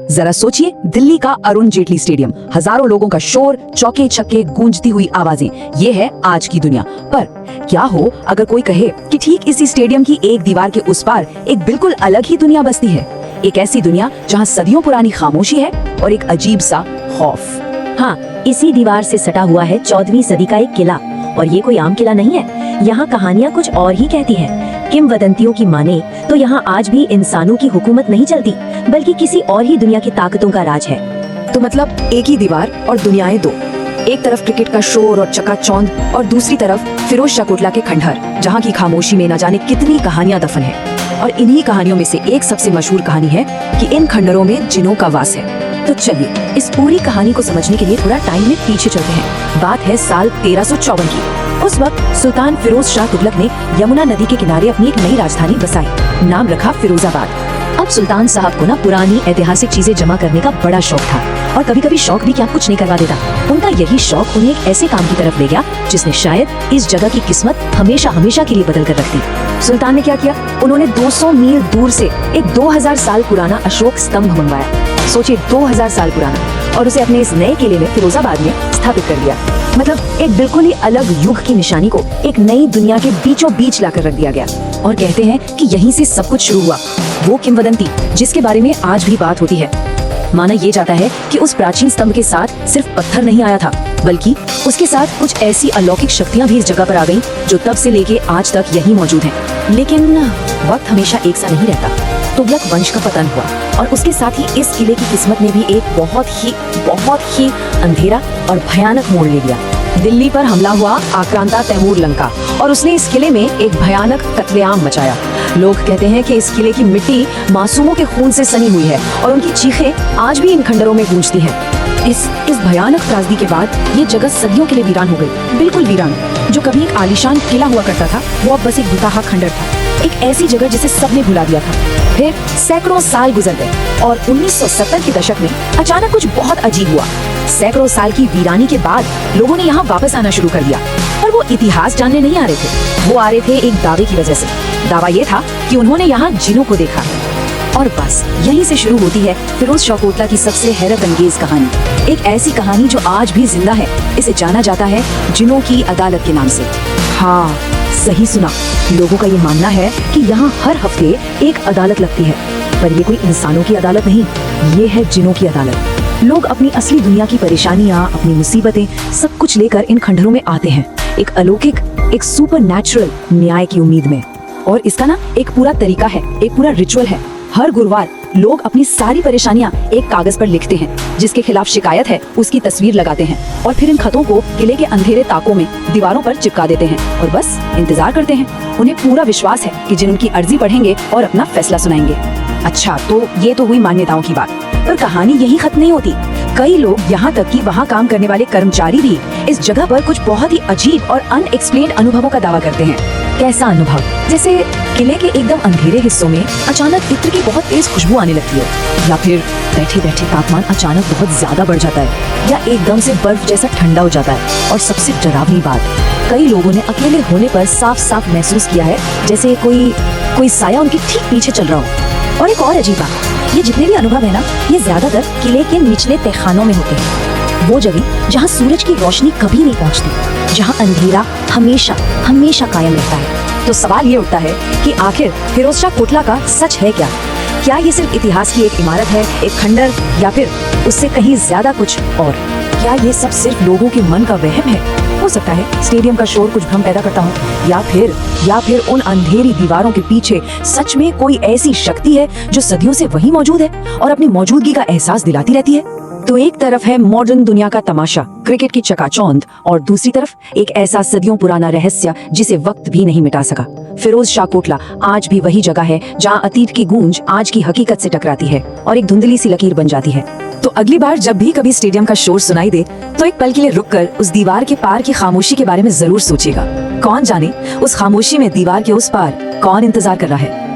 जरा सोचिए, दिल्ली का अरुण जेटली स्टेडियम, हजारों लोगों का शोर, चौके छक्के, गूंजती हुई आवाजें, ये है आज की दुनिया। पर क्या हो अगर कोई कहे कि ठीक इसी स्टेडियम की एक दीवार के उस पार एक बिल्कुल अलग ही दुनिया बसती है। एक ऐसी दुनिया जहाँ सदियों पुरानी खामोशी है और एक अजीब सा खौफ। हाँ, इसी दीवार से सटा हुआ है 14वीं सदी का एक किला। और ये कोई आम किला नहीं है, यहाँ कहानियाँ कुछ और ही कहती हैं। किंवदंतियों की माने तो यहाँ आज भी इंसानों की हुकूमत नहीं चलती, बल्कि किसी और ही दुनिया की ताकतों का राज है। तो मतलब एक ही दीवार और दुनियाएं दो। एक तरफ क्रिकेट का शोर और चकाचौंध और दूसरी तरफ फिरोज शाह कोटला के खंडहर, जहाँ की खामोशी में न जाने कितनी कहानियां दफन है। और इन्हीं कहानियों में से एक सबसे मशहूर कहानी है कि इन खंडहरों में जिनों का वास है। तो चलिए इस पूरी कहानी को समझने के लिए थोड़ा टाइम में पीछे चलते हैं। बात है साल 1354 की। उस वक्त सुल्तान फिरोज शाह तुगलक ने यमुना नदी के किनारे अपनी एक नई राजधानी बसाई। नाम रखा फिरोजाबाद। अब सुल्तान साहब को ना पुरानी ऐतिहासिक चीजें जमा करने का बड़ा शौक था, और कभी कभी शौक भी क्या कुछ नहीं करवा देता। उनका यही शौक उन्हें एक ऐसे काम की तरफ ले गया जिसने शायद इस जगह की किस्मत हमेशा हमेशा के लिए बदल कर रख दी। सुल्तान ने क्या किया, उन्होंने 200 मील दूर से एक 2000 साल पुराना अशोक स्तंभ मंगवाया। सोचिए 2000 साल पुराना, और उसे अपने इस नए किले में फिरोजाबाद में स्थापित कर दिया। मतलब एक बिल्कुल ही अलग युग की निशानी को एक नई दुनिया के बीचों बीच लाकर रख दिया गया। और कहते हैं कि यहीं से सब कुछ शुरू हुआ, वो किंवदंती जिसके बारे में आज भी बात होती है। माना ये जाता है कि उस प्राचीन स्तंभ के साथ सिर्फ पत्थर नहीं आया था, बल्कि उसके साथ कुछ ऐसी अलौकिक शक्तियां भी इस जगह पर आ गईं जो तब से लेके आज तक यहीं मौजूद हैं। लेकिन वक्त हमेशा एक सा नहीं रहता। तुगलक वंश का पतन हुआ और उसके साथ ही इस किले की किस्मत ने भी एक बहुत ही अंधेरा और भयानक मोड़ ले लिया। दिल्ली पर हमला हुआ आक्रांता तैमूर लंका, और उसने इस किले में एक भयानक कत्लेआम मचाया। लोग कहते हैं कि इस किले की मिट्टी मासूमों के खून से सनी हुई है और उनकी चीखें आज भी इन खंडरों में गूंजती हैं। इस भयानक त्रासदी के बाद ये जगह सदियों के लिए वीरान हो गई, बिल्कुल वीरान। जो कभी एक आलीशान किला हुआ करता था, वो अब बस एक बुताहा खंडर था, एक ऐसी जगह जिसे सबने भुला दिया था। फिर सैकड़ों साल गुजर गए और 1970 के दशक में अचानक कुछ बहुत अजीब हुआ। सैकड़ों साल की वीरानी के बाद लोगों ने यहाँ वापस आना शुरू कर दिया। और वो इतिहास जानने नहीं आ रहे थे, वो आ रहे थे एक दावे की वजह से। दावा ये था कि उन्होंने यहाँ जिनों को देखा। और बस यहीं से शुरू होती है फिरोज शाह कोटला की सबसे हैरत अंगेज कहानी। एक ऐसी कहानी जो आज भी जिंदा है। इसे जाना जाता है जिनों की अदालत के नाम से। हाँ, सही सुना। लोगों का ये मानना है कि यहाँ हर हफ्ते एक अदालत लगती है, पर ये कोई इंसानों की अदालत नहीं, ये है जिनों की अदालत। लोग अपनी असली दुनिया की परेशानियाँ, अपनी मुसीबतें, सब कुछ लेकर इन खंडरों में आते हैं, एक अलौकिक, एक सुपर नेचुरल न्याय की उम्मीद में। और इसका ना एक पूरा तरीका है, एक पूरा रिचुअल है। हर गुरुवार लोग अपनी सारी परेशानियां एक कागज पर लिखते हैं, जिसके खिलाफ शिकायत है उसकी तस्वीर लगाते हैं, और फिर इन खतों को किले के अंधेरे ताकों में दीवारों पर चिपका देते हैं और बस इंतजार करते हैं। उन्हें पूरा विश्वास है कि जिन उनकी अर्जी पढ़ेंगे और अपना फैसला सुनाएंगे। अच्छा, तो ये तो हुई मान्यताओं की बात, पर कहानी यही खत्म नहीं होती। कई लोग, यहाँ तक कि वहाँ काम करने वाले कर्मचारी भी इस जगह पर कुछ बहुत ही अजीब और अनएक्सप्लेन्ड अनुभवों का दावा करते हैं। कैसा अनुभव? जैसे किले के एकदम अंधेरे हिस्सों में अचानक इत्र की बहुत तेज खुशबू आने लगती है, या फिर बैठे बैठे तापमान अचानक बहुत ज्यादा बढ़ जाता है, या एकदम से बर्फ जैसा ठंडा हो जाता है। और सबसे डरावनी बात, कई लोगों ने अकेले होने पर साफ साफ महसूस किया है जैसे कोई साया उनके ठीक पीछे चल रहा हो। और एक और अजीब बात, ये जितने भी अनुभव है ना, ये ज्यादातर किले के निचले तहखानों में होते हैं। वो जगह जहाँ सूरज की रोशनी कभी नहीं पहुँचती, जहाँ अंधेरा हमेशा हमेशा कायम रहता है। तो सवाल ये उठता है कि आखिर फिरोज शाह कोटला का सच है क्या? क्या ये सिर्फ इतिहास की एक इमारत है, एक खंडर, या फिर उससे कहीं ज्यादा कुछ और? क्या ये सब सिर्फ लोगों के मन का वहम है? हो सकता है स्टेडियम का शोर कुछ भ्रम पैदा करता हो, या फिर उन अंधेरी दीवारों के पीछे सच में कोई ऐसी शक्ति है जो सदियों से वहीं मौजूद है और अपनी मौजूदगी का एहसास दिलाती रहती है। तो एक तरफ है मॉडर्न दुनिया का तमाशा, क्रिकेट की चकाचौंध, और दूसरी तरफ एक ऐसा सदियों पुराना रहस्य जिसे वक्त भी नहीं मिटा सका। फिरोज शाह कोटला आज भी वही जगह है जहाँ अतीत की गूंज आज की हकीकत से टकराती है और एक धुंधली सी लकीर बन जाती है। तो अगली बार जब भी कभी स्टेडियम का शोर सुनाई दे, तो एक पल के लिए रुककर उस दीवार के पार की खामोशी के बारे में जरूर सोचिएगा। कौन जाने उस खामोशी में दीवार के उस पार कौन इंतजार कर रहा है।